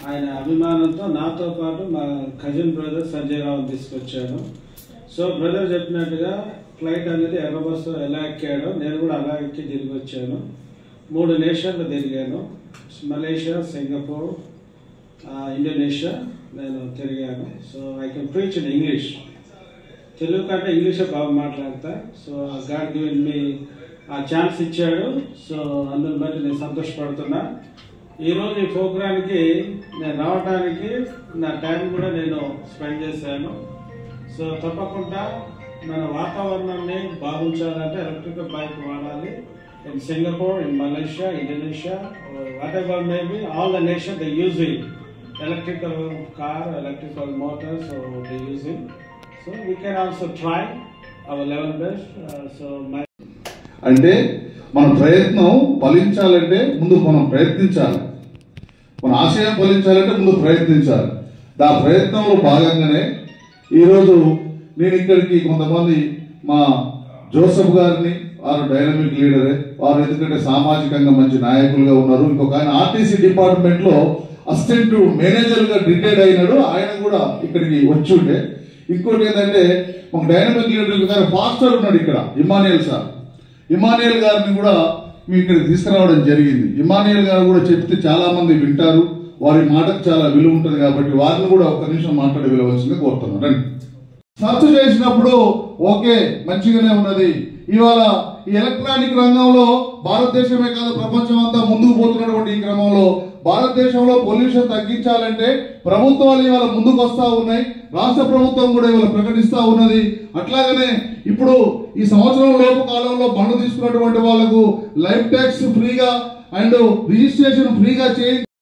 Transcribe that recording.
ఆయన అభిమానంతో నాతో పాటు మా కజిన్ బ్రదర్ సంజయ్ రావుని తీసుకొచ్చాను. సో బ్రదర్ చెప్పినట్టుగా ఫ్లైట్ అనేది ఎర్రబస్సు ఎలా ఎక్కాడో నేను కూడా అలా ఎక్కి తిరిగి వచ్చాను. 3 నేషన్లు తిరిగాను. మలేషియా, సింగపూర్, ఇండోనేషియా నేను తిరిగాను. So I can preach in English. Telugu కంటే ఇంగ్లీషే బాగా మాట్లాడతా. సో గాడ్ గివెన్ మీ ఆ ఛాన్స్ ఇచ్చాడు. సో అందుని బట్టి నేను సంతోషపడుతున్నా. ఈరోజు ఈ ప్రోగ్రామ్కి నేను రావడానికి నా టైం కూడా నేను స్పెండ్ చేశాను. సో తప్పకుండా మన వాతావరణాన్ని బాగుంచాలంటే ఎలక్ట్రికల్ బైక్ వాడాలి. In Singapore, in Malaysia, Indonesia, what ever maybe, all the nation they using electrical car, electrical motor. So they using. So we can also try our level best. So my అంటే మన ప్రయత్నం ఫలించాలంటే ముందు మనం ప్రయత్నించాలి. మన ఆశయం ఫలించాలంటే ముందు ప్రయత్నించాలి. ఆ ప్రయత్నంలో భాగంగానే ఈరోజు నేను ఇక్కడికి కొంతమంది మా జోసఫ్ గారిని, వారు డైనమిక్ లీడరే, వారు ఎందుకంటే సామాజికంగా మంచి నాయకులుగా ఉన్నారు. ఇంకొక ఆయన ఆర్టీసీ డిపార్ట్మెంట్ లో అసిస్టెంట్ మేనేజర్ గా రిటైర్డ్ అయినాడు, ఆయన కూడా ఇక్కడికి వచ్చి ఉండే. ఇంకోటి ఏంటంటే ఒక డైనమిక్ లీడర్ గారు పాస్టర్ ఉన్నాడు ఇక్కడ, ఇమానియల్ సార్. ఇమానియల్ గారిని కూడా మీ ఇక్కడికి తీసుకురావడం జరిగింది. ఇమానియల్ గారు కూడా చెప్తే చాలా మంది వింటారు, వారి మాటకు చాలా విలువ ఉంటుంది కాబట్టి వారిని కూడా ఒక్క నిమిషం మాట్లాడి విలువచ్చింది కోరుతున్నాను. రండి. సర్చ్ చేసినప్పుడు ఓకే మంచిగానే ఉన్నది. ఇవాళ ఈ ఎలక్ట్రానిక్ రంగంలో భారతదేశమే కాదు ప్రపంచం అంతా ముందుకు పోతున్నటువంటి ఈ క్రమంలో భారతదేశంలో పొల్యూషన్ తగ్గించాలంటే ప్రభుత్వాలు ఇవాళ ముందుకు వస్తా ఉన్నాయి. రాష్ట్ర ప్రభుత్వం కూడా ఇవాళ ప్రకటిస్తా ఉన్నది. అట్లాగనే ఇప్పుడు ఈ సంవత్సరం లోపు కాలంలో బండ్లు తీసుకున్నటువంటి వాళ్లకు లైఫ్ ట్యాక్స్ ఫ్రీగా అండ్ రిజిస్ట్రేషన్ ఫ్రీగా చేయించి